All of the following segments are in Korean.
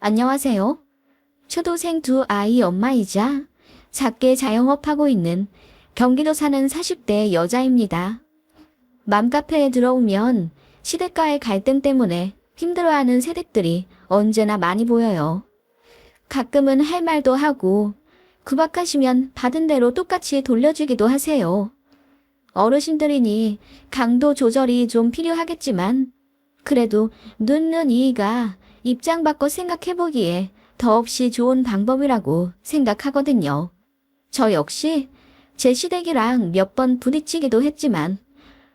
안녕하세요. 초도생 두 아이 엄마이자 작게 자영업하고 있는 경기도 사는 40대 여자입니다. 맘카페에 들어오면 시댁과의 갈등 때문에 힘들어하는 세댁들이 언제나 많이 보여요. 가끔은 할 말도 하고 구박하시면 받은 대로 똑같이 돌려주기도 하세요. 어르신들이니 강도 조절이 좀 필요하겠지만 그래도 눈는 이의가 입장 바꿔 생각해보기에 더없이 좋은 방법이라고 생각하거든요. 저 역시 제 시댁이랑 몇 번 부딪히기도 했지만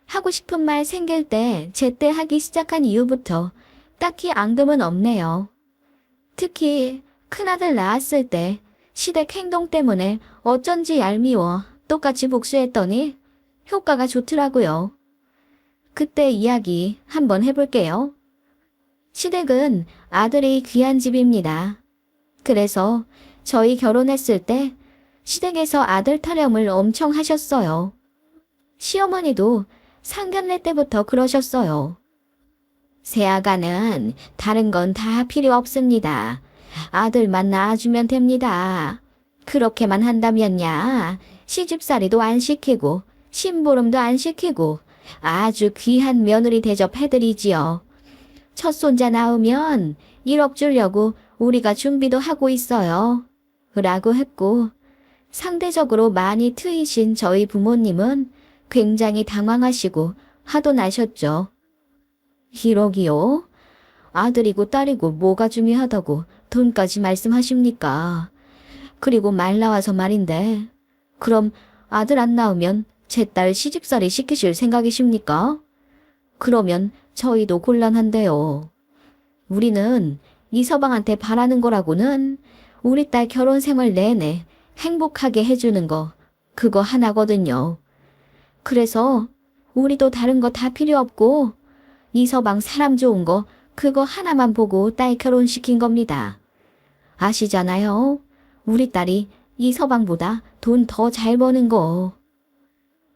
하고 싶은 말 생길 때 제때 하기 시작한 이후부터 딱히 앙금은 없네요. 특히 큰아들 낳았을 때 시댁 행동 때문에 어쩐지 얄미워 똑같이 복수했더니 효과가 좋더라고요. 그때 이야기 한번 해볼게요. 시댁은 아들이 귀한 집입니다. 그래서 저희 결혼했을 때 시댁에서 아들 타령을 엄청 하셨어요. 시어머니도 상견례 때부터 그러셨어요. 새아가는 다른 건 다 필요 없습니다. 아들만 낳아주면 됩니다. 그렇게만 한다면야 시집살이도 안 시키고 심부름도 안 시키고 아주 귀한 며느리 대접해드리지요. 첫 손자 낳으면 1억 주려고 우리가 준비도 하고 있어요. 라고 했고 상대적으로 많이 트이신 저희 부모님은 굉장히 당황하시고 화도 나셨죠. 1억이요? 아들이고 딸이고 뭐가 중요하다고 돈까지 말씀하십니까? 그리고 말 나와서 말인데 그럼 아들 안 낳으면 제 딸 시집살이 시키실 생각이십니까? 그러면 저희도 곤란한데요. 우리는 이서방한테 바라는 거라고는 우리 딸 결혼 생활 내내 행복하게 해주는 거 그거 하나거든요. 그래서 우리도 다른 거 다 필요 없고 이서방 사람 좋은 거 그거 하나만 보고 딸 결혼시킨 겁니다. 아시잖아요. 우리 딸이 이서방보다 돈 더 잘 버는 거.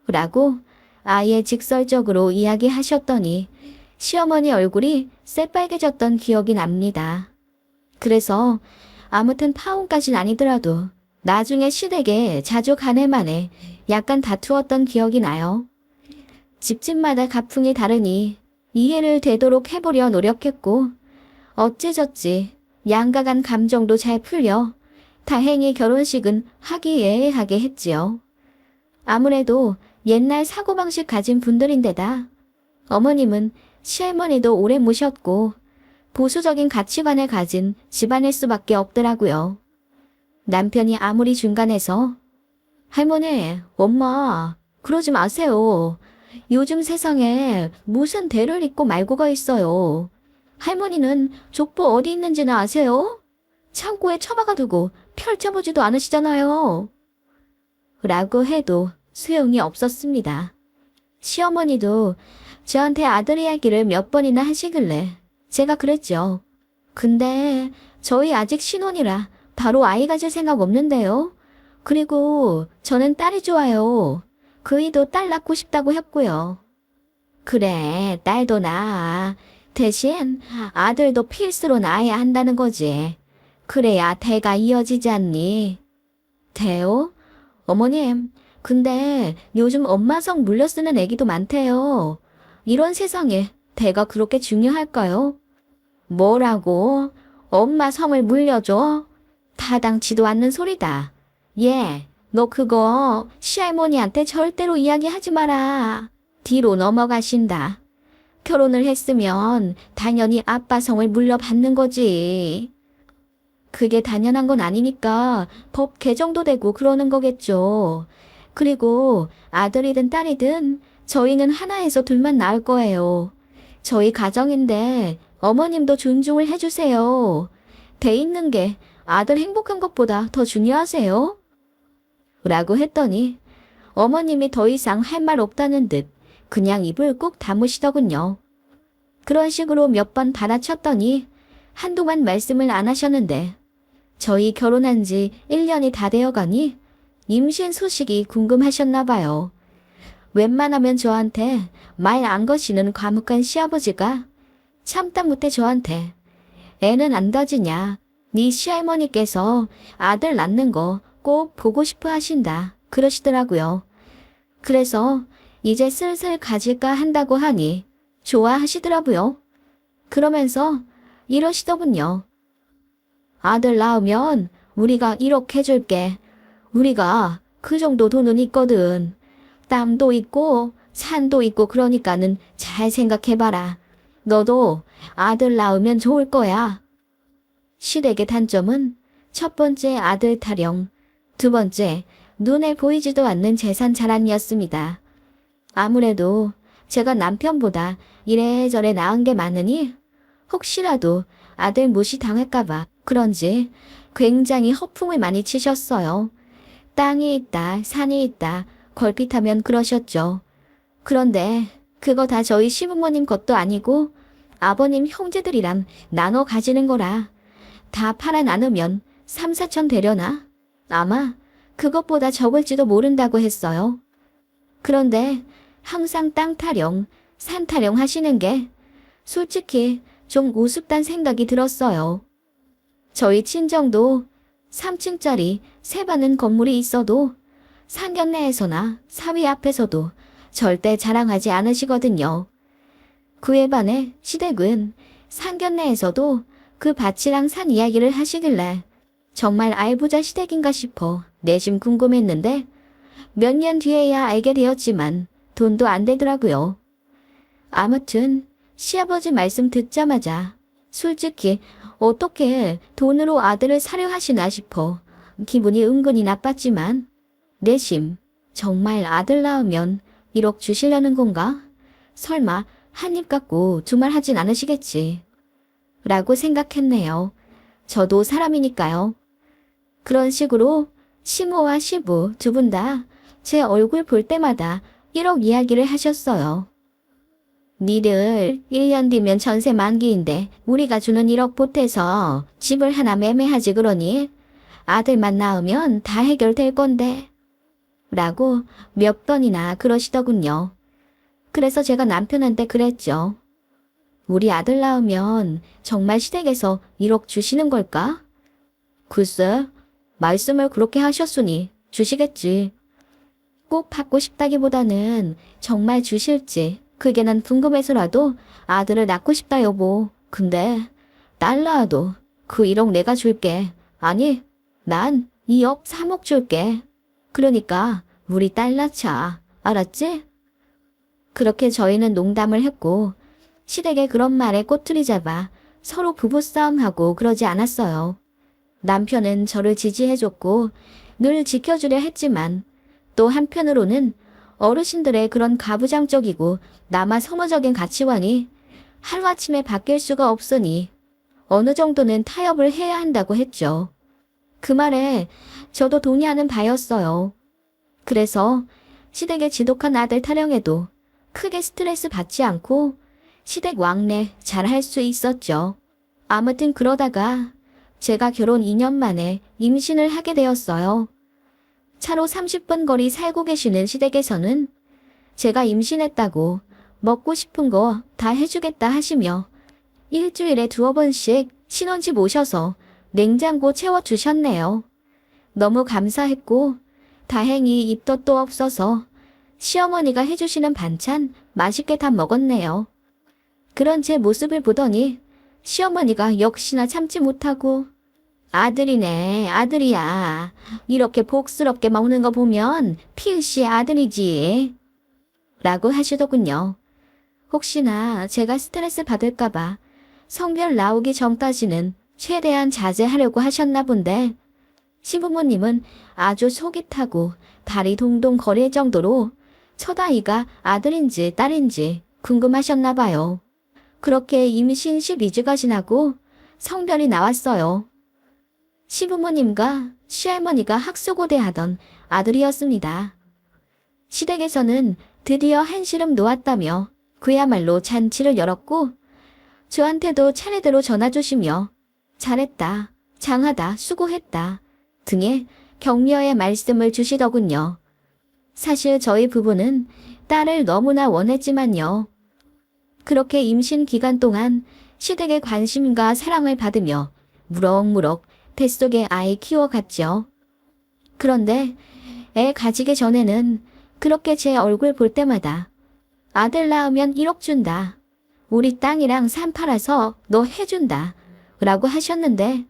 라고 아예 직설적으로 이야기하셨더니 시어머니 얼굴이 새빨개졌던 기억이 납니다. 그래서 아무튼 파혼까진 아니더라도 나중에 시댁에 자주 가네 만에 약간 다투었던 기억이 나요. 집집마다 가풍이 다르니 이해를 되도록 해보려 노력했고 어찌저찌 양가간 감정도 잘 풀려 다행히 결혼식은 화기애애하게 했지요. 아무래도 옛날 사고방식 가진 분들인데다 어머님은 시할머니도 오래 모셨고 보수적인 가치관을 가진 집안일 수밖에 없더라고요. 남편이 아무리 중간에서 할머니, 엄마, 그러지 마세요. 요즘 세상에 무슨 대를 잇고 말고가 있어요. 할머니는 족보 어디 있는지는 아세요? 창고에 처박아두고 펼쳐보지도 않으시잖아요. 라고 해도 소용이 없었습니다. 시어머니도 저한테 아들 이야기를 몇 번이나 하시길래 제가 그랬죠. 근데 저희 아직 신혼이라 바로 아이 가질 생각 없는데요. 그리고 저는 딸이 좋아요. 그이도 딸 낳고 싶다고 했고요. 그래, 딸도 낳아. 대신 아들도 필수로 낳아야 한다는 거지. 그래야 대가 이어지지 않니? 대요? 어머님, 근데 요즘 엄마 성 물려 쓰는 애기도 많대요. 이런 세상에 대가 그렇게 중요할까요? 뭐라고? 엄마 성을 물려줘? 타당치도 않는 소리다. 얘, 너 그거 시할머니한테 절대로 이야기하지 마라. 뒤로 넘어가신다. 결혼을 했으면 당연히 아빠 성을 물려받는 거지. 그게 당연한 건 아니니까 법 개정도 되고 그러는 거겠죠. 그리고 아들이든 딸이든 저희는 하나에서 둘만 낳을 거예요. 저희 가정인데 어머님도 존중을 해주세요. 돼 있는 게 아들 행복한 것보다 더 중요하세요? 라고 했더니 어머님이 더 이상 할 말 없다는 듯 그냥 입을 꾹 다무시더군요. 그런 식으로 몇 번 받아쳤더니 한동안 말씀을 안 하셨는데 저희 결혼한 지 1년이 다 되어가니 임신 소식이 궁금하셨나 봐요. 웬만하면 저한테 말 안 거시는 과묵한 시아버지가 참다 못해 저한테 애는 안 다지냐 네 시할머니께서 아들 낳는 거 꼭 보고 싶어 하신다. 그러시더라고요. 그래서 이제 슬슬 가질까 한다고 하니 좋아하시더라고요. 그러면서 이러시더군요. 아들 낳으면 우리가 1억 해줄게. 우리가 그 정도 돈은 있거든. 땅도 있고 산도 있고 그러니까는 잘 생각해봐라. 너도 아들 낳으면 좋을 거야. 시댁의 단점은 첫 번째 아들 타령, 두 번째 눈에 보이지도 않는 재산 자랑이었습니다. 아무래도 제가 남편보다 이래저래 나은 게 많으니 혹시라도 아들 무시 당할까봐 그런지 굉장히 허풍을 많이 치셨어요. 땅이 있다, 산이 있다, 걸핏하면 그러셨죠. 그런데 그거 다 저희 시부모님 것도 아니고 아버님 형제들이랑 나눠 가지는 거라 다 팔아 나누면 3, 4천 되려나? 아마 그것보다 적을지도 모른다고 했어요. 그런데 항상 땅 타령, 산 타령 하시는 게 솔직히 좀 우습단 생각이 들었어요. 저희 친정도 3층짜리 세반은 건물이 있어도 상견례에서나 사위 앞에서도 절대 자랑하지 않으시거든요. 그에 반해 시댁은 상견례에서도 그 밭이랑 산 이야기를 하시길래 정말 알부자 시댁인가 싶어 내심 궁금했는데 몇 년 뒤에야 알게 되었지만 돈도 안 되더라고요. 아무튼 시아버지 말씀 듣자마자 솔직히 어떻게 돈으로 아들을 사려 하시나 싶어 기분이 은근히 나빴지만 내심 정말 아들 낳으면 1억 주시려는 건가? 설마 한 입 갖고 두말 하진 않으시겠지. 라고 생각했네요. 저도 사람이니까요. 그런 식으로 시모와 시부 두 분 다 제 얼굴 볼 때마다 1억 이야기를 하셨어요. 니들 1년 뒤면 전세 만기인데 우리가 주는 1억 보태서 집을 하나 매매하지 그러니 아들만 낳으면 다 해결될 건데 라고 몇 번이나 그러시더군요. 그래서 제가 남편한테 그랬죠. 우리 아들 낳으면 정말 시댁에서 1억 주시는 걸까? 글쎄, 말씀을 그렇게 하셨으니 주시겠지. 꼭 받고 싶다기보다는 정말 주실지 그게 난 궁금해서라도 아들을 낳고 싶다 여보. 근데 딸 낳아도 그 1억 내가 줄게. 아니, 난 2억 3억 줄게. 그러니까 우리 딸 낳자. 알았지? 그렇게 저희는 농담을 했고 시댁의 그런 말에 꼬투리 잡아 서로 부부싸움하고 그러지 않았어요. 남편은 저를 지지해줬고 늘 지켜주려 했지만 또 한편으로는 어르신들의 그런 가부장적이고 남아 선호적인 가치관이 하루아침에 바뀔 수가 없으니 어느 정도는 타협을 해야 한다고 했죠. 그 말에 저도 동의하는 바였어요. 그래서 시댁의 지독한 아들 타령에도 크게 스트레스 받지 않고 시댁 왕래 잘 할 수 있었죠. 아무튼 그러다가 제가 결혼 2년 만에 임신을 하게 되었어요. 차로 30분 거리 살고 계시는 시댁에서는 제가 임신했다고 먹고 싶은 거 다 해주겠다 하시며 일주일에 2번씩 신혼집 오셔서 냉장고 채워주셨네요. 너무 감사했고 다행히 입덧도 없어서 시어머니가 해주시는 반찬 맛있게 다 먹었네요. 그런 제 모습을 보더니 시어머니가 역시나 참지 못하고 아들이네, 아들이야. 이렇게 복스럽게 먹는 거 보면 필시 아들이지. 라고 하시더군요. 혹시나 제가 스트레스 받을까봐 성별 나오기 전까지는 최대한 자제하려고 하셨나 본데 시부모님은 아주 속이 타고 다리 동동 거릴 정도로 첫 아이가 아들인지 딸인지 궁금하셨나 봐요. 그렇게 임신 12주가 지나고 성별이 나왔어요. 시부모님과 시할머니가 학수고대하던 아들이었습니다. 시댁에서는 드디어 한시름 놓았다며 그야말로 잔치를 열었고 저한테도 차례대로 전화 주시며 잘했다, 장하다, 수고했다 등의 격려의 말씀을 주시더군요. 사실 저희 부부는 딸을 너무나 원했지만요. 그렇게 임신 기간 동안 시댁의 관심과 사랑을 받으며 무럭무럭 뱃속에 아이 키워갔죠. 그런데 애 가지기 전에는 그렇게 제 얼굴 볼 때마다 아들 낳으면 1억 준다. 우리 땅이랑 산 팔아서 너 해준다. 라고 하셨는데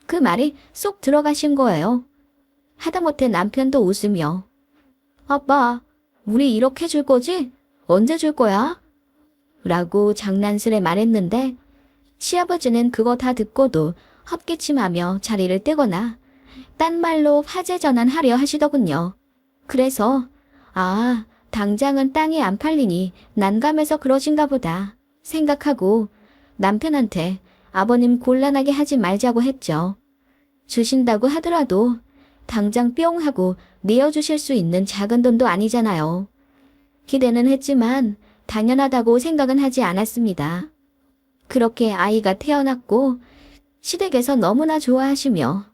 그 말이 쏙 들어가신 거예요. 하다못해 남편도 웃으며 아빠, 우리 1억 해줄 거지? 언제 줄 거야? 라고 장난스레 말했는데 시아버지는 그거 다 듣고도 헛기침하며 자리를 떼거나 딴 말로 화제 전환하려 하시더군요. 그래서 아, 당장은 땅이 안 팔리니 난감해서 그러신가 보다 생각하고 남편한테 아버님 곤란하게 하지 말자고 했죠. 주신다고 하더라도 당장 뿅 하고 내어주실 수 있는 작은 돈도 아니잖아요. 기대는 했지만 당연하다고 생각은 하지 않았습니다. 그렇게 아이가 태어났고 시댁에서 너무나 좋아하시며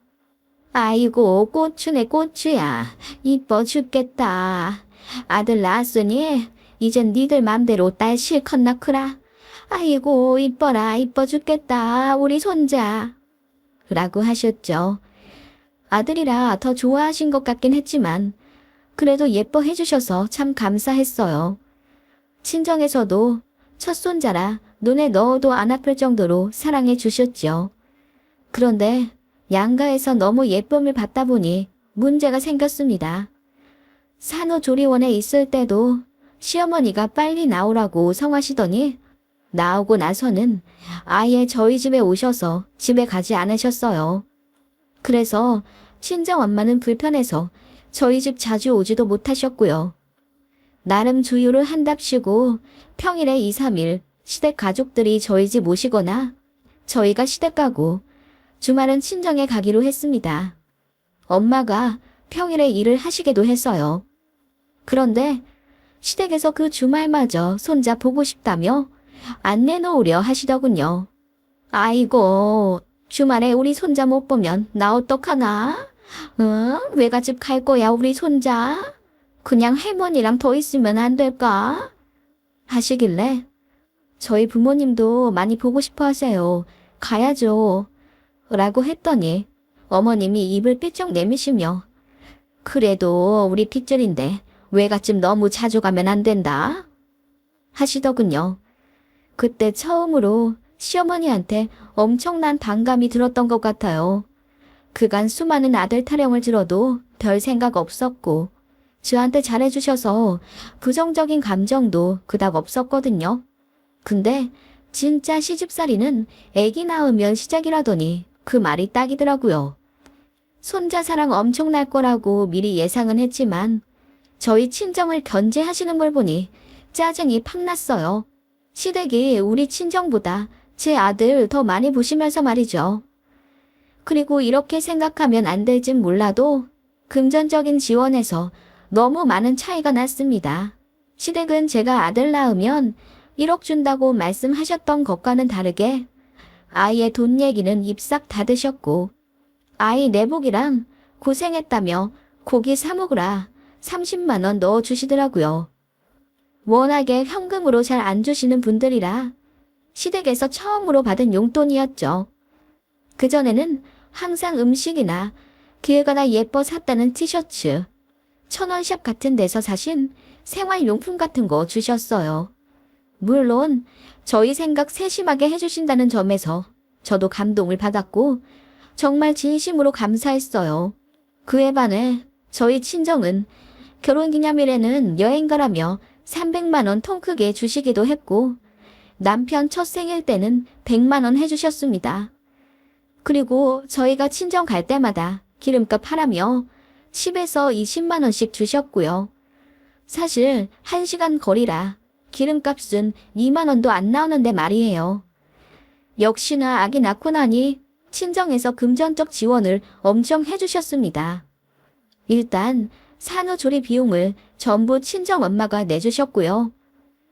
아이고 고추네 고추야 이뻐 죽겠다. 아들 낳았으니 이젠 니들 맘대로 딸 실컷 낳거라. 아이고 이뻐라 이뻐 죽겠다 우리 손자 라고 하셨죠. 아들이라 더 좋아하신 것 같긴 했지만 그래도 예뻐해 주셔서 참 감사했어요. 친정에서도 첫 손자라 눈에 넣어도 안 아플 정도로 사랑해 주셨죠. 그런데 양가에서 너무 예쁨을 받다 보니 문제가 생겼습니다. 산후조리원에 있을 때도 시어머니가 빨리 나오라고 성하시더니 나오고 나서는 아예 저희 집에 오셔서 집에 가지 않으셨어요. 그래서 친정엄마는 불편해서 저희 집 자주 오지도 못하셨고요. 나름 주유를 한답시고 평일에 2, 3일 시댁 가족들이 저희 집 오시거나 저희가 시댁 가고 주말은 친정에 가기로 했습니다. 엄마가 평일에 일을 하시기도 했어요. 그런데 시댁에서 그 주말마저 손자 보고 싶다며 안 내놓으려 하시더군요. 아이고, 주말에 우리 손자 못 보면 나 어떡하나? 외갓집 갈 거야 우리 손자? 그냥 할머니랑 더 있으면 안 될까? 하시길래 저희 부모님도 많이 보고 싶어 하세요. 가야죠. 라고 했더니 어머님이 입을 삐쩍 내미시며 그래도 우리 핏줄인데 외갓집 너무 자주 가면 안 된다? 하시더군요. 그때 처음으로 시어머니한테 엄청난 반감이 들었던 것 같아요. 그간 수많은 아들 타령을 들어도 별 생각 없었고 저한테 잘해주셔서 부정적인 감정도 그닥 없었거든요. 근데 진짜 시집살이는 애기 낳으면 시작이라더니 그 말이 딱이더라고요. 손자 사랑 엄청날 거라고 미리 예상은 했지만 저희 친정을 견제하시는 걸 보니 짜증이 팍 났어요. 시댁이 우리 친정보다 제 아들 더 많이 보시면서 말이죠. 그리고 이렇게 생각하면 안 될진 몰라도 금전적인 지원에서 너무 많은 차이가 났습니다. 시댁은 제가 아들 낳으면 1억 준다고 말씀하셨던 것과는 다르게 아이의 돈 얘기는 입 싹 닫으셨고 아이 내복이랑 고생했다며 고기 사 먹으라 30만 원 넣어주시더라고요. 워낙에 현금으로 잘 안 주시는 분들이라 시댁에서 처음으로 받은 용돈이었죠. 그전에는 항상 음식이나 기회가나 예뻐 샀다는 티셔츠, 1,000원샵 같은 데서 사신 생활용품 같은 거 주셨어요. 물론 저희 생각 세심하게 해주신다는 점에서 저도 감동을 받았고 정말 진심으로 감사했어요. 그에 반해 저희 친정은 결혼기념일에는 여행 가라며 300만 원 통 크게 주시기도 했고 남편 첫 생일 때는 100만 원 해주셨습니다. 그리고 저희가 친정 갈 때마다 기름값 하라며 10에서 20만 원씩 주셨고요. 사실 1시간 거리라 기름값은 2만 원도 안 나오는데 말이에요. 역시나 아기 낳고 나니 친정에서 금전적 지원을 엄청 해주셨습니다. 일단 산후조리 비용을 전부 친정엄마가 내주셨고요.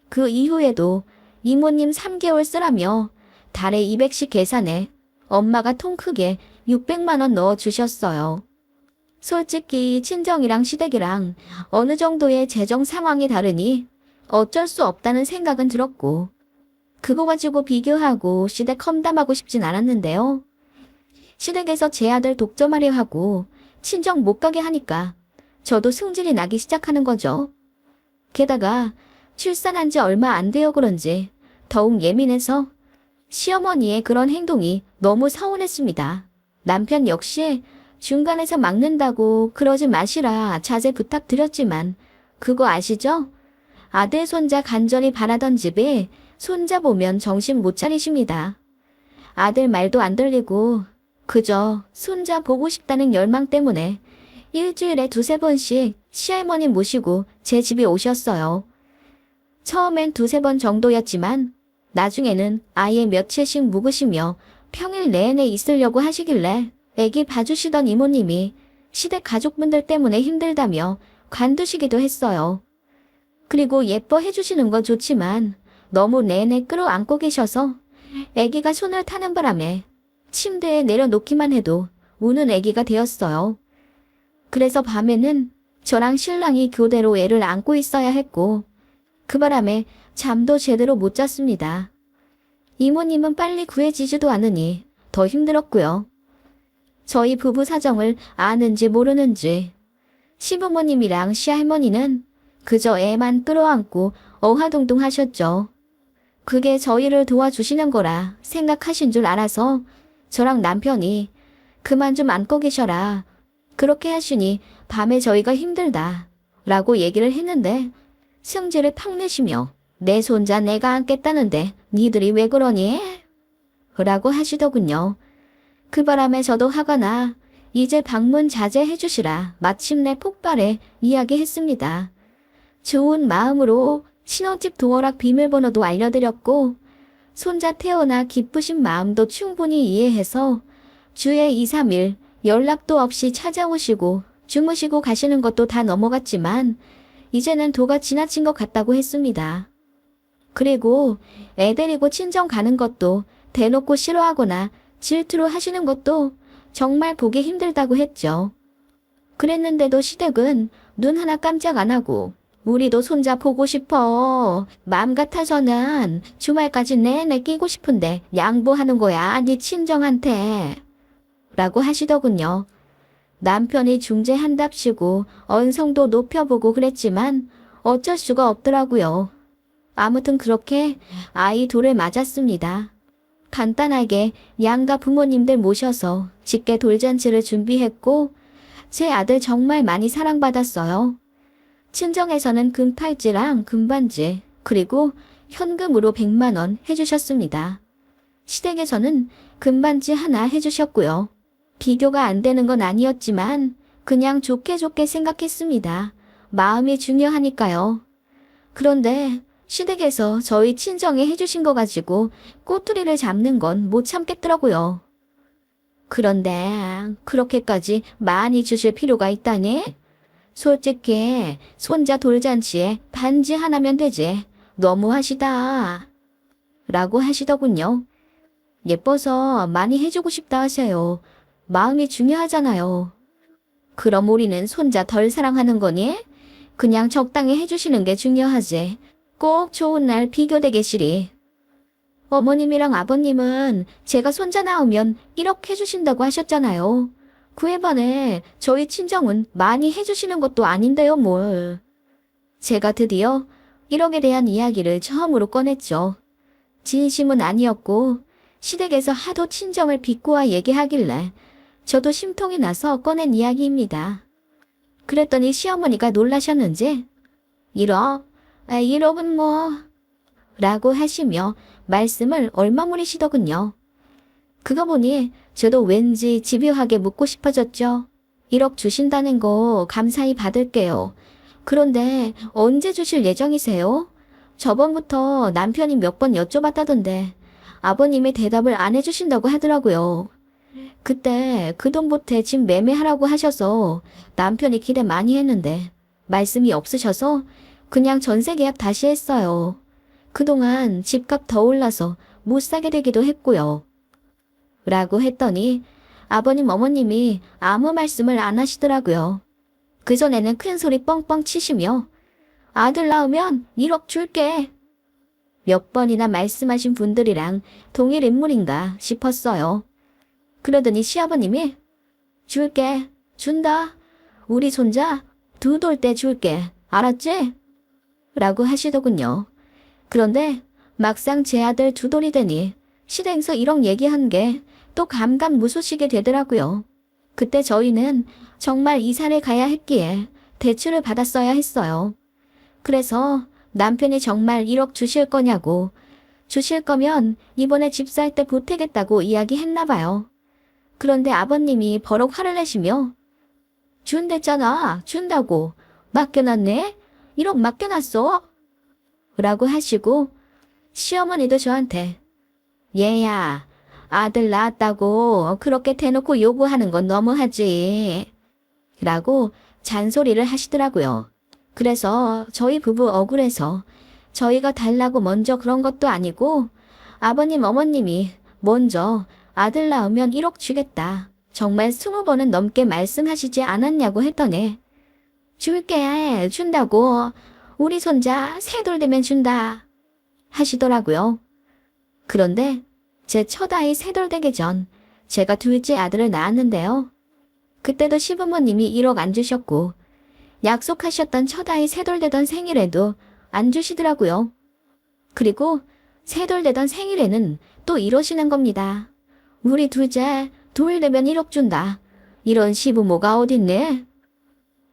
그 이후에도 이모님 3개월 쓰라며 달에 200씩 계산해 엄마가 통 크게 600만 원 넣어주셨어요. 솔직히 친정이랑 시댁이랑 어느 정도의 재정 상황이 다르니 어쩔 수 없다는 생각은 들었고 그거 가지고 비교하고 시댁 험담하고 싶진 않았는데요. 시댁에서 제 아들 독점하려 하고 친정 못 가게 하니까 저도 승질이 나기 시작하는 거죠. 게다가 출산한 지 얼마 안 되어 그런지 더욱 예민해서 시어머니의 그런 행동이 너무 서운했습니다. 남편 역시 중간에서 막는다고 그러지 마시라 자제 부탁드렸지만 그거 아시죠? 아들 손자 간절히 바라던 집에 손자 보면 정신 못 차리십니다. 아들 말도 안 들리고 그저 손자 보고 싶다는 열망 때문에 일주일에 두세 번씩 시할머니 모시고 제 집에 오셨어요. 처음엔 두세 번 정도였지만 나중에는 아예 며칠씩 묵으시며 평일 내내 있으려고 하시길래 애기 봐주시던 이모님이 시댁 가족분들 때문에 힘들다며 관두시기도 했어요. 그리고 예뻐해 주시는 건 좋지만 너무 내내 끌어안고 계셔서 애기가 손을 타는 바람에 침대에 내려놓기만 해도 우는 애기가 되었어요. 그래서 밤에는 저랑 신랑이 교대로 애를 안고 있어야 했고 그 바람에 잠도 제대로 못 잤습니다. 이모님은 빨리 구해지지도 않으니 더 힘들었고요. 저희 부부 사정을 아는지 모르는지 시부모님이랑 시할머니는 그저 애만 끌어안고 어화동동 하셨죠. 그게 저희를 도와주시는 거라 생각하신 줄 알아서 저랑 남편이 그만 좀 안고 계셔라. 그렇게 하시니 밤에 저희가 힘들다 라고 얘기를 했는데 승질을 팍 내시며 내 손자 내가 안겠다는데 니들이 왜 그러니? 라고 하시더군요. 그 바람에 저도 화가 나 이제 방문 자제해 주시라 마침내 폭발해 이야기했습니다. 좋은 마음으로 신혼집 도어락 비밀번호도 알려드렸고 손자 태어나 기쁘신 마음도 충분히 이해해서 주에 2, 3일 연락도 없이 찾아오시고 주무시고 가시는 것도 다 넘어갔지만 이제는 도가 지나친 것 같다고 했습니다. 그리고 애 데리고 친정 가는 것도 대놓고 싫어하거나 질투로 하시는 것도 정말 보기 힘들다고 했죠. 그랬는데도 시댁은 눈 하나 깜짝 안 하고 우리도 손자 보고 싶어. 마음 같아서는 주말까지 내내 끼고 싶은데 양보하는 거야 네 친정한테. 라고 하시더군요. 남편이 중재한답시고 언성도 높여보고 그랬지만 어쩔 수가 없더라고요. 아무튼 그렇게 아이 둘을 맞았습니다. 간단하게 양가 부모님들 모셔서 직계 돌잔치를 준비했고 제 아들 정말 많이 사랑받았어요. 친정에서는 금팔찌랑 금반지 그리고 현금으로 100만 원 해주셨습니다. 시댁에서는 금반지 하나 해주셨고요. 비교가 안 되는 건 아니었지만 그냥 좋게 좋게 생각했습니다. 마음이 중요하니까요. 그런데 시댁에서 저희 친정에 해주신 거 가지고 꼬투리를 잡는 건 못 참겠더라고요. 그런데 그렇게까지 많이 주실 필요가 있다니? 솔직히 손자 돌잔치에 반지 하나면 되지. 너무하시다. 라고 하시더군요. 예뻐서 많이 해주고 싶다 하세요. 마음이 중요하잖아요. 그럼 우리는 손자 덜 사랑하는 거니? 그냥 적당히 해주시는 게 중요하지. 꼭 좋은 날 비교되게 시리. 어머님이랑 아버님은 제가 손자 나오면 1억 해주신다고 하셨잖아요. 그에 반해 저희 친정은 많이 해주시는 것도 아닌데요 뭘. 제가 드디어 1억에 대한 이야기를 처음으로 꺼냈죠. 진심은 아니었고 시댁에서 하도 친정을 비꼬아 얘기하길래 저도 심통이 나서 꺼낸 이야기입니다. 그랬더니 시어머니가 놀라셨는지 1억? 1억은 뭐... 라고 하시며 말씀을 얼마무리시더군요. 그거 보니 저도 왠지 집요하게 묻고 싶어졌죠. 1억 주신다는 거 감사히 받을게요. 그런데 언제 주실 예정이세요? 저번부터 남편이 몇 번 여쭤봤다던데 아버님이 대답을 안 해주신다고 하더라고요. 그때 그 돈 보태 집 매매하라고 하셔서 남편이 기대 많이 했는데 말씀이 없으셔서 그냥 전세 계약 다시 했어요. 그동안 집값 더 올라서 못 사게 되기도 했고요. 라고 했더니 아버님 어머님이 아무 말씀을 안 하시더라고요. 그전에는 큰 소리 뻥뻥 치시며 아들 낳으면 1억 줄게. 몇 번이나 말씀하신 분들이랑 동일 인물인가 싶었어요. 그러더니 시아버님이 줄게, 준다. 우리 손자 두 돌 때 줄게. 알았지? 라고 하시더군요. 그런데 막상 제 아들 두 돌이 되니 시댁에서 1억 얘기한 게 또 감감무소식이 되더라고요. 그때 저희는 정말 이사를 가야 했기에 대출을 받았어야 했어요. 그래서 남편이 정말 1억 주실 거냐고, 주실 거면 이번에 집 살 때 보태겠다고 이야기했나 봐요. 그런데 아버님이 버럭 화를 내시며 준댔잖아, 준다고. 맡겨놨네? 1억 맡겨놨어? 라고 하시고 시어머니도 저한테 얘야, 아들 낳았다고 그렇게 대놓고 요구하는 건 너무하지. 라고 잔소리를 하시더라고요. 그래서 저희 부부 억울해서 저희가 달라고 먼저 그런 것도 아니고 아버님 어머님이 먼저 아들 낳으면 1억 주겠다. 정말 20번은 넘게 말씀하시지 않았냐고 했더니 줄게, 준다고. 우리 손자 3돌 되면 준다. 하시더라고요. 그런데 제 첫 아이 3돌 되기 전 제가 둘째 아들을 낳았는데요. 그때도 시부모님이 1억 안 주셨고 약속하셨던 첫 아이 3돌 되던 생일에도 안 주시더라고요. 그리고 3돌 되던 생일에는 또 이러시는 겁니다. 우리 둘째 돌 되면 1억 준다. 이런 시부모가 어딨네?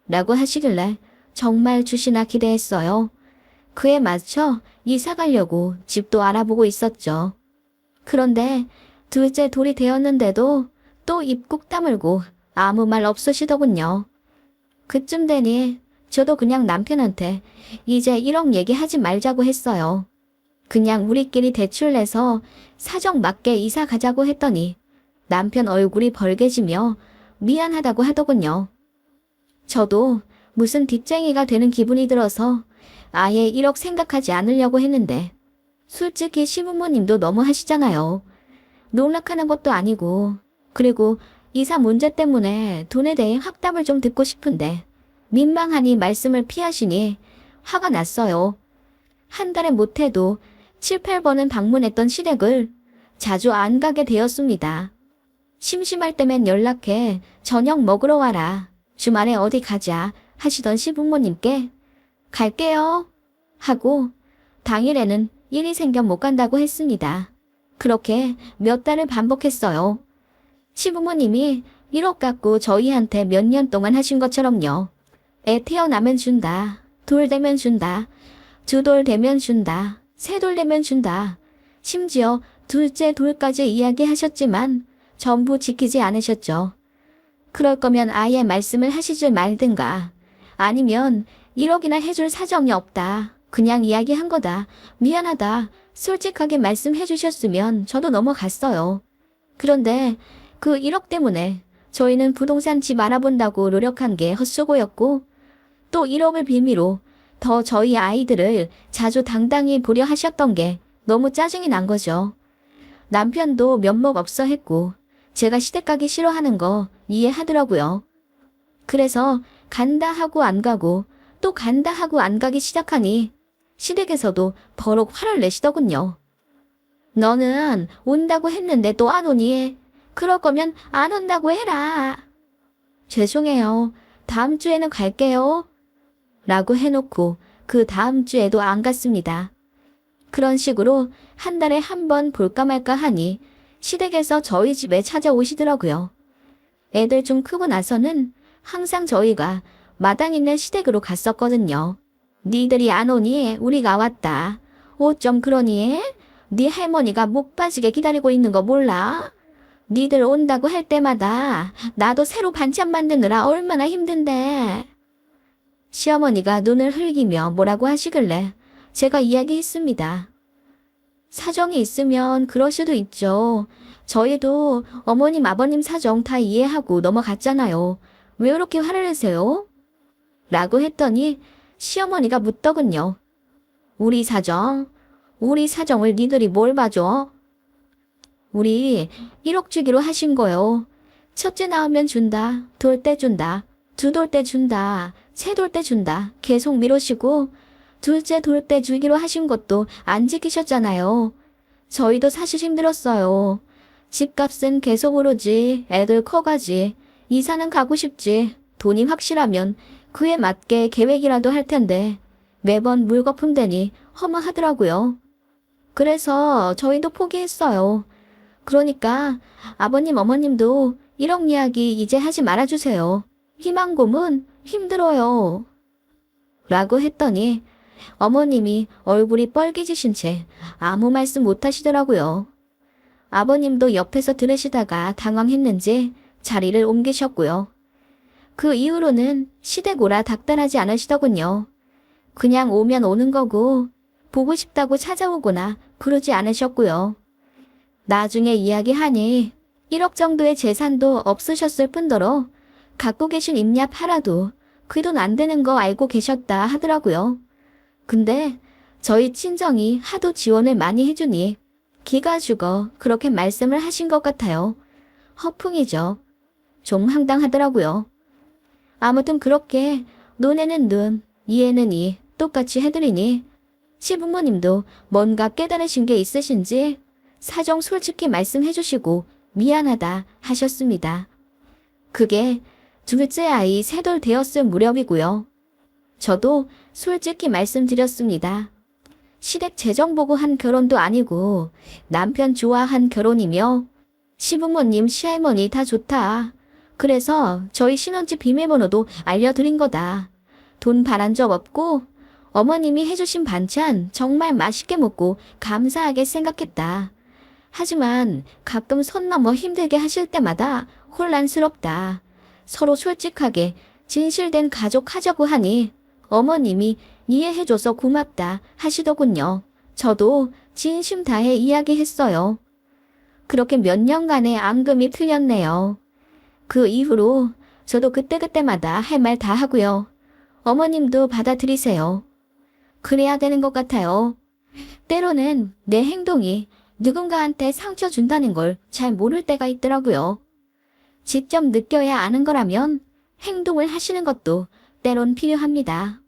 라고 하시길래 정말 주시나 기대했어요. 그에 맞춰 이사 가려고 집도 알아보고 있었죠. 그런데 둘째 돌이 되었는데도 또 입 꾹 다물고 아무 말 없으시더군요. 그쯤 되니 저도 그냥 남편한테 이제 1억 얘기하지 말자고 했어요. 그냥 우리끼리 대출 내서 사정 맞게 이사 가자고 했더니 남편 얼굴이 벌개지며 미안하다고 하더군요. 저도 무슨 뒷쟁이가 되는 기분이 들어서 아예 1억 생각하지 않으려고 했는데 솔직히 시부모님도 너무 하시잖아요. 농락하는 것도 아니고. 그리고 이사 문제 때문에 돈에 대해 확답을 좀 듣고 싶은데 민망하니 말씀을 피하시니 화가 났어요. 한 달에 못해도 7, 8번은 방문했던 시댁을 자주 안 가게 되었습니다. 심심할 때면 연락해 저녁 먹으러 와라. 주말에 어디 가자 하시던 시부모님께 갈게요 하고 당일에는 일이 생겨 못 간다고 했습니다. 그렇게 몇 달을 반복했어요. 시부모님이 1억 갖고 저희한테 몇 년 동안 하신 것처럼요. 애 태어나면 준다. 돌 되면 준다. 2돌 되면 준다. 3돌 되면 준다. 심지어 둘째 돌까지 이야기하셨지만 전부 지키지 않으셨죠. 그럴 거면 아예 말씀을 하시지 말든가. 아니면 1억이나 해줄 사정이 없다. 그냥 이야기한 거다. 미안하다. 솔직하게 말씀해 주셨으면 저도 넘어갔어요. 그런데 그 1억 때문에 저희는 부동산 집 알아본다고 노력한 게 헛수고였고 또 1억을 빌미로 더 저희 아이들을 자주 당당히 보려 하셨던 게 너무 짜증이 난 거죠. 남편도 면목 없어 했고 제가 시댁 가기 싫어하는 거 이해하더라고요. 그래서 간다 하고 안 가고 또 간다 하고 안 가기 시작하니 시댁에서도 버럭 화를 내시더군요. 너는 온다고 했는데 또 안 오니? 그럴 거면 안 온다고 해라. 죄송해요. 다음 주에는 갈게요. 라고 해놓고 그 다음 주에도 안 갔습니다. 그런 식으로 한 달에 한 번 볼까 말까 하니 시댁에서 저희 집에 찾아오시더라고요. 애들 좀 크고 나서는 항상 저희가 마당 있는 시댁으로 갔었거든요. 니들이 안 오니 우리가 왔다. 옷 좀 그러니? 네 할머니가 목 빠지게 기다리고 있는 거 몰라? 니들 온다고 할 때마다 나도 새로 반찬 만드느라 얼마나 힘든데. 시어머니가 눈을 흘기며 뭐라고 하시길래 제가 이야기했습니다. 사정이 있으면 그럴 수도 있죠. 저희도 어머님 아버님 사정 다 이해하고 넘어갔잖아요. 왜 이렇게 화를 내세요? 라고 했더니 시어머니가 묻더군요. 우리 사정을 니들이 뭘 봐줘? 우리 1억 주기로 하신 거요. 첫째 낳으면 준다. 돌 때 준다. 2돌 때 준다. 3돌 때 준다. 계속 미루시고 둘째 돌 때 주기로 하신 것도 안 지키셨잖아요. 저희도 사실 힘들었어요. 집값은 계속 오르지. 애들 커가지. 이사는 가고 싶지. 돈이 확실하면 그에 맞게 계획이라도 할 텐데 매번 물거품 되니 허무하더라고요. 그래서 저희도 포기했어요. 그러니까 아버님 어머님도 1억 이야기 이제 하지 말아주세요. 희망고문 힘들어요. 라고 했더니 어머님이 얼굴이 뻘개지신 채 아무 말씀 못 하시더라고요. 아버님도 옆에서 들으시다가 당황했는지 자리를 옮기셨고요. 그 이후로는 시댁오라 닥달하지 않으시더군요. 그냥 오면 오는 거고 보고 싶다고 찾아오거나 그러지 않으셨고요. 나중에 이야기하니 1억 정도의 재산도 없으셨을 뿐더러 갖고 계신 임야 팔아도 그 돈 안 되는 거 알고 계셨다 하더라고요. 근데 저희 친정이 하도 지원을 많이 해주니 기가 죽어 그렇게 말씀을 하신 것 같아요. 허풍이죠. 좀 황당하더라고요. 아무튼 그렇게 눈에는 눈, 이에는 이 똑같이 해드리니 시부모님도 뭔가 깨달으신 게 있으신지 사정 솔직히 말씀해주시고 미안하다 하셨습니다. 그게 둘째 아이 셋돌 되었을 무렵이고요. 저도 솔직히 말씀드렸습니다. 시댁 재정 보고 한 결혼도 아니고 남편 좋아한 결혼이며 시부모님 시할머니 다 좋다. 그래서 저희 신혼집 비밀번호도 알려드린 거다. 돈 바란 적 없고 어머님이 해주신 반찬 정말 맛있게 먹고 감사하게 생각했다. 하지만 가끔 선 넘어 힘들게 하실 때마다 혼란스럽다. 서로 솔직하게 진실된 가족 하자고 하니 어머님이 이해해줘서 고맙다 하시더군요. 저도 진심 다해 이야기했어요. 그렇게 몇 년간의 앙금이 풀렸네요. 그 이후로 저도 그때그때마다 할 말 다 하고요. 어머님도 받아들이세요. 그래야 되는 것 같아요. 때로는 내 행동이 누군가한테 상처 준다는 걸 잘 모를 때가 있더라고요. 직접 느껴야 아는 거라면 행동을 하시는 것도 때론 필요합니다.